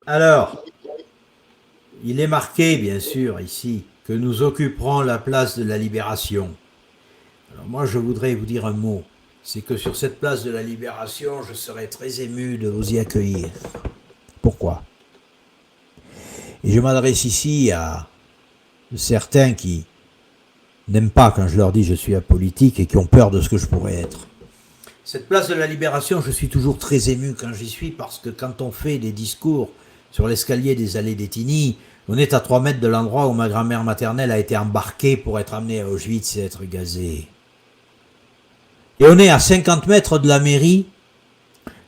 Alors, il est marqué, bien sûr, ici, que nous occuperons la place de la Libération. Alors moi, je voudrais vous dire un mot. C'est que sur cette place de la Libération, je serais très ému de vous y accueillir. Pourquoi? Et je m'adresse ici à certains qui n'aiment pas quand je leur dis je suis apolitique et qui ont peur de ce que je pourrais être. Cette place de la Libération, je suis toujours très ému quand j'y suis, parce que quand on fait des discours sur l'escalier des allées d'Ettigny, on est à 3 mètres de l'endroit où ma grand-mère maternelle a été embarquée pour être amenée à Auschwitz et être gazée. Et on est à 50 mètres de la mairie,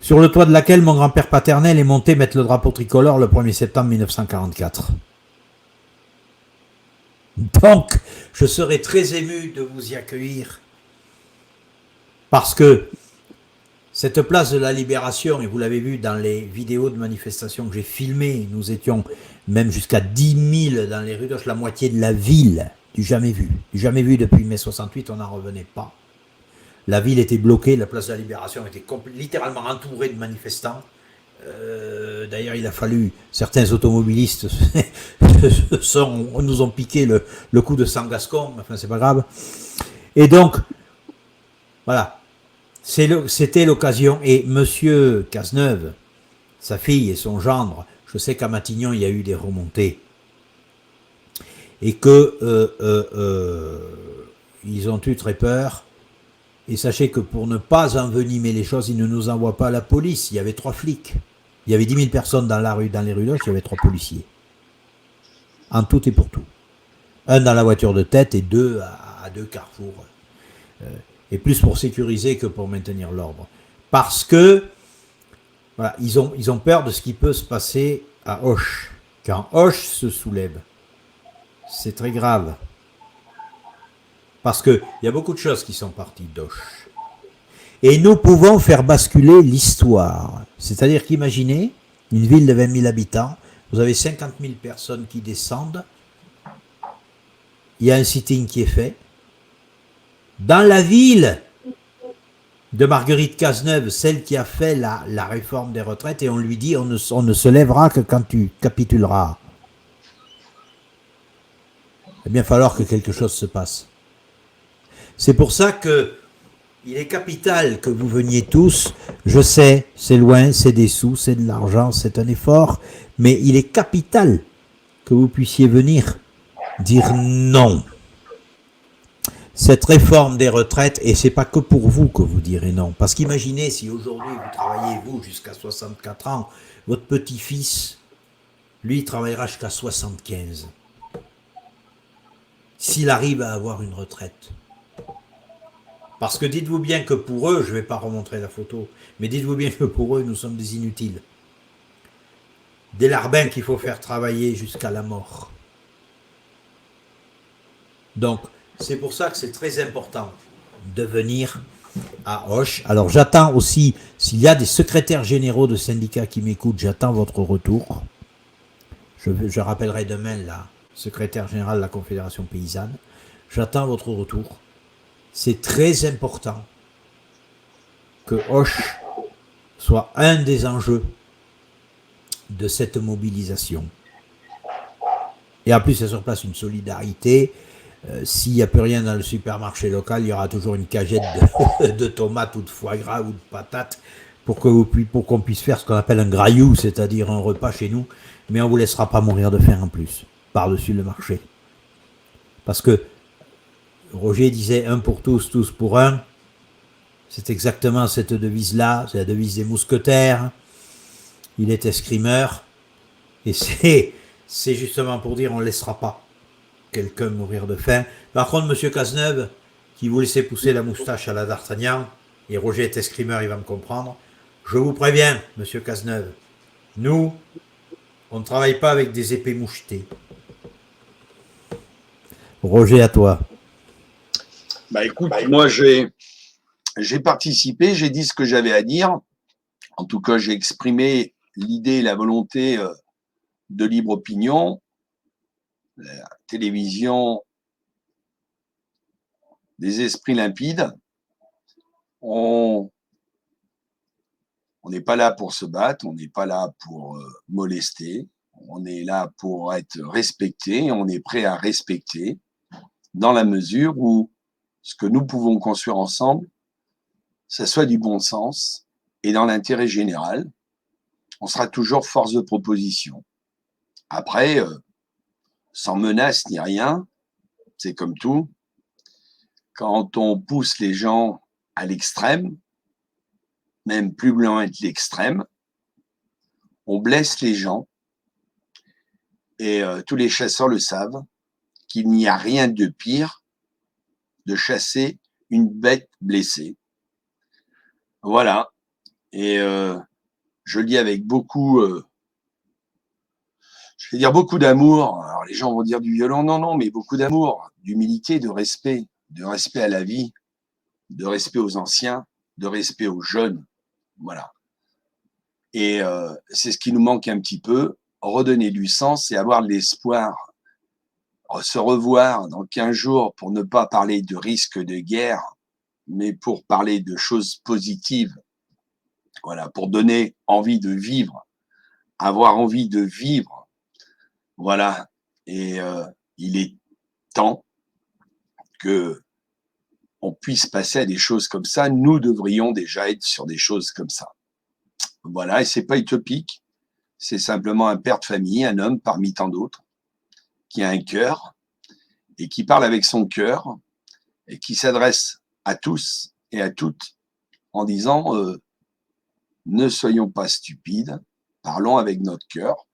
sur le toit de laquelle mon grand-père paternel est monté mettre le drapeau tricolore le 1er septembre 1944. Donc, je serai très ému de vous y accueillir, parce que cette place de la Libération, et vous l'avez vu dans les vidéos de manifestation que j'ai filmées, nous étions même jusqu'à 10 000 dans les rues d'Auch, la moitié de la ville, du jamais vu. Du jamais vu depuis mai 68, on n'en revenait pas. La ville était bloquée, la place de la Libération était littéralement entourée de manifestants. D'ailleurs, il a fallu, certains automobilistes nous ont piqué le coup de sang gascon, enfin c'est pas grave. Et donc, voilà, c'était l'occasion. Et monsieur Cazeneuve, sa fille et son gendre, je sais qu'à Matignon, il y a eu des remontées. Et que ils ont eu très peur. Et sachez que pour ne pas envenimer les choses, ils ne nous envoient pas la police. Il y avait 3 flics. Il y avait 10 000 personnes dans les rues d'Auch, il y avait 3 policiers. En tout et pour tout. Un dans la voiture de tête et 2 à 2 carrefours. Et plus pour sécuriser que pour maintenir l'ordre. Parce que voilà, ils ont peur de ce qui peut se passer à Auch. Quand Auch se soulève, c'est très grave. Parce qu'il y a beaucoup de choses qui sont parties d'Auch. Et nous pouvons faire basculer l'histoire. C'est-à-dire qu'imaginez, une ville de 20 000 habitants, vous avez 50 000 personnes qui descendent, il y a un sitting qui est fait. Dans la ville de Marguerite Cazeneuve, celle qui a fait la réforme des retraites, et on lui dit on ne se lèvera que quand tu capituleras. Il va bien falloir que quelque chose se passe. C'est pour ça que il est capital que vous veniez tous. Je sais, c'est loin, c'est des sous, c'est de l'argent, c'est un effort, mais il est capital que vous puissiez venir dire non. Cette réforme des retraites, et c'est pas que pour vous que vous direz non, parce qu'imaginez si aujourd'hui vous travaillez, vous, jusqu'à 64 ans, votre petit-fils, lui, travaillera jusqu'à 75. S'il arrive à avoir une retraite. Parce que dites-vous bien que pour eux, je ne vais pas remontrer la photo, mais dites-vous bien que pour eux, nous sommes des inutiles. Des larbins qu'il faut faire travailler jusqu'à la mort. Donc, c'est pour ça que c'est très important de venir à Auch. Alors, j'attends aussi, s'il y a des secrétaires généraux de syndicats qui m'écoutent, j'attends votre retour. Je rappellerai demain la secrétaire générale de la Confédération paysanne. J'attends votre retour. C'est très important que Auch soit un des enjeux de cette mobilisation. Et en plus, il y a sur place une solidarité. S'il n'y a plus rien dans le supermarché local, il y aura toujours une cagette de tomates ou de foie gras ou de patates pour qu'on puisse faire ce qu'on appelle un graillou, c'est-à-dire un repas chez nous. Mais on ne vous laissera pas mourir de faim en plus, par-dessus le marché. Parce que Roger disait un pour tous, tous pour un. C'est exactement cette devise-là, c'est la devise des mousquetaires. Il est escrimeur. Et c'est justement pour dire on ne laissera pas quelqu'un mourir de faim. Par contre, M. Cazeneuve, qui vous laissait pousser la moustache à la D'Artagnan, et Roger est escrimeur, il va me comprendre, je vous préviens, M. Cazeneuve, nous, on ne travaille pas avec des épées mouchetées. Roger, à toi. Bah écoute, moi j'ai participé, j'ai dit ce que j'avais à dire. En tout cas, j'ai exprimé l'idée et la volonté de libre opinion. La télévision des esprits limpides. On n'est pas là pour se battre, on n'est pas là pour molester, on est là pour être respecté, on est prêt à respecter dans la mesure où ce que nous pouvons construire ensemble, ça soit du bon sens et dans l'intérêt général, on sera toujours force de proposition. Après, sans menace ni rien, c'est comme tout. Quand on pousse les gens à l'extrême, même plus loin de l'extrême, on blesse les gens. Et tous les chasseurs le savent, qu'il n'y a rien de pire de chasser une bête blessée. Voilà. Et je le dis avec beaucoup, je vais dire beaucoup d'amour. Alors les gens vont dire du violent, non, mais beaucoup d'amour, d'humilité, de respect à la vie, de respect aux anciens, de respect aux jeunes. Voilà. Et c'est ce qui nous manque un petit peu, redonner du sens et avoir l'espoir, se revoir dans 15 jours pour ne pas parler de risque de guerre, mais pour parler de choses positives. Voilà, pour donner envie de vivre, avoir envie de vivre. Voilà. Et il est temps que on puisse passer à des choses comme ça. Nous devrions déjà être sur des choses comme ça. Voilà, et c'est pas utopique. C'est simplement un père de famille, un homme parmi tant d'autres, qui a un cœur et qui parle avec son cœur et qui s'adresse à tous et à toutes en disant ne soyons pas stupides, parlons avec notre cœur,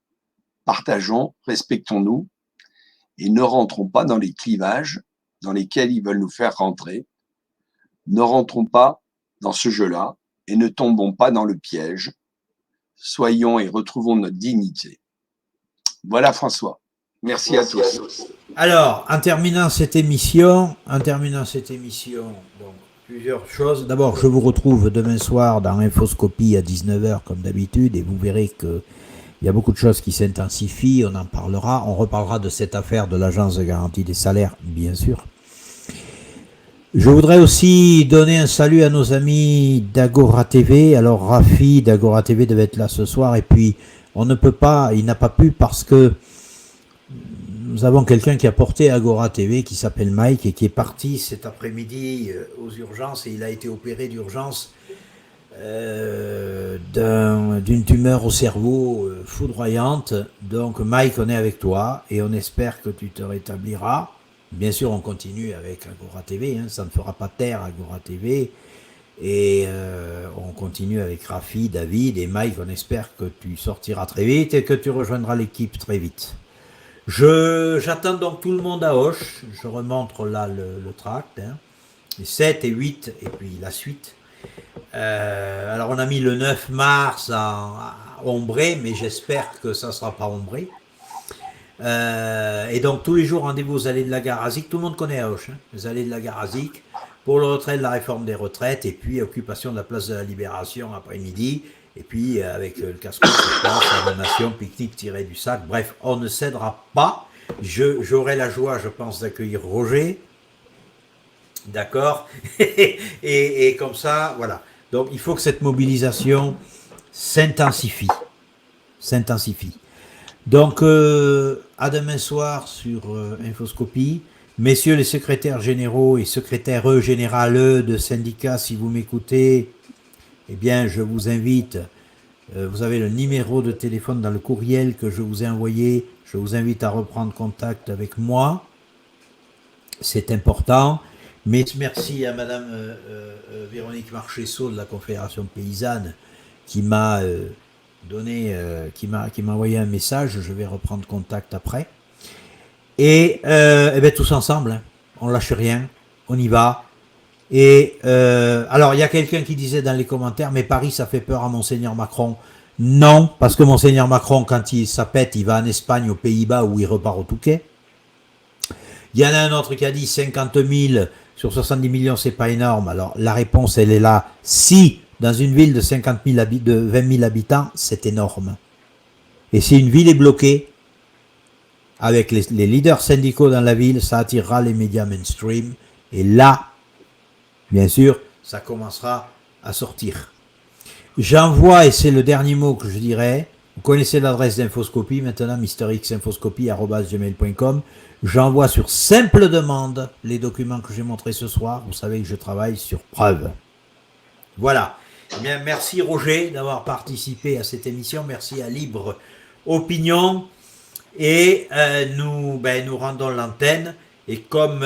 partageons, respectons-nous et ne rentrons pas dans les clivages dans lesquels ils veulent nous faire rentrer. Ne rentrons pas dans ce jeu-là et ne tombons pas dans le piège. Soyons et retrouvons notre dignité. Voilà François. Merci à tous. Alors, en terminant cette émission, donc plusieurs choses. D'abord, je vous retrouve demain soir dans Infoscopie à 19h comme d'habitude et vous verrez que il y a beaucoup de choses qui s'intensifient, on en parlera. On reparlera de cette affaire de l'Agence de garantie des salaires, bien sûr. Je voudrais aussi donner un salut à nos amis d'Agora TV. Alors Rafi d'Agora TV devait être là ce soir et puis on ne peut pas, il n'a pas pu parce que nous avons quelqu'un qui a porté Agora TV, qui s'appelle Mike, et qui est parti cet après-midi aux urgences, et il a été opéré d'urgence d'une tumeur au cerveau foudroyante. Donc Mike, on est avec toi, et on espère que tu te rétabliras. Bien sûr, on continue avec Agora TV, hein, ça ne fera pas taire Agora TV. Et on continue avec Rafi, David et Mike. On espère que tu sortiras très vite et que tu rejoindras l'équipe très vite. J'attends donc tout le monde à Auch. Je remontre là le tract. Hein. Les 7 et 8 et puis la suite. Alors on a mis le 9 mars à ombré, mais j'espère que ça ne sera pas ombré. Et donc tous les jours, rendez-vous aux allées de la gare Azik. Tout le monde connaît Auch, hein, les allées de la gare Azik. Pour le retrait de la réforme des retraites, et puis occupation de la place de la Libération après-midi, et puis avec le casse-croûte sur place, animation, pique-nique tiré du sac. Bref, on ne cédera pas. J'aurai la joie, je pense, d'accueillir Roger. D'accord. Et comme ça, voilà. Donc il faut que cette mobilisation s'intensifie. Donc à demain soir sur Infoscopie. Messieurs les secrétaires généraux et secrétaires générales de syndicats, si vous m'écoutez, eh bien, je vous invite, vous avez le numéro de téléphone dans le courriel que je vous ai envoyé, je vous invite à reprendre contact avec moi, c'est important. Mais merci à Madame Véronique Marchessault de la Confédération Paysanne qui m'a qui m'a envoyé un message, je vais reprendre contact après. Et bien, tous ensemble, hein, on lâche rien, on y va. Et alors, il y a quelqu'un qui disait dans les commentaires, mais Paris, ça fait peur à Monseigneur Macron. Non, parce que Monseigneur Macron, quand il s'appète, il va en Espagne, aux Pays-Bas, où il repart au Touquet. Il y en a un autre qui a dit 50 000 sur 70 millions, c'est pas énorme. Alors, la réponse, elle est là. Si, dans une ville de 20 000 habitants, c'est énorme. Et si une ville est bloquée, avec les leaders syndicaux dans la ville, ça attirera les médias mainstream. Et là, bien sûr, ça commencera à sortir. J'envoie, et c'est le dernier mot que je dirais, vous connaissez l'adresse d'Infoscopie, maintenant, mrxinfoscopie@gmail.com. J'envoie sur simple demande les documents que j'ai montrés ce soir. Vous savez que je travaille sur preuve. Voilà. Eh bien, merci Roger d'avoir participé à cette émission. Merci à Libre Opinion. Et nous rendons l'antenne. Et comme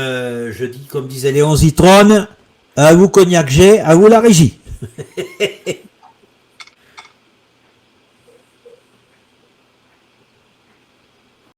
comme disait Léon Zitrone, à vous Cognac G, à vous la régie.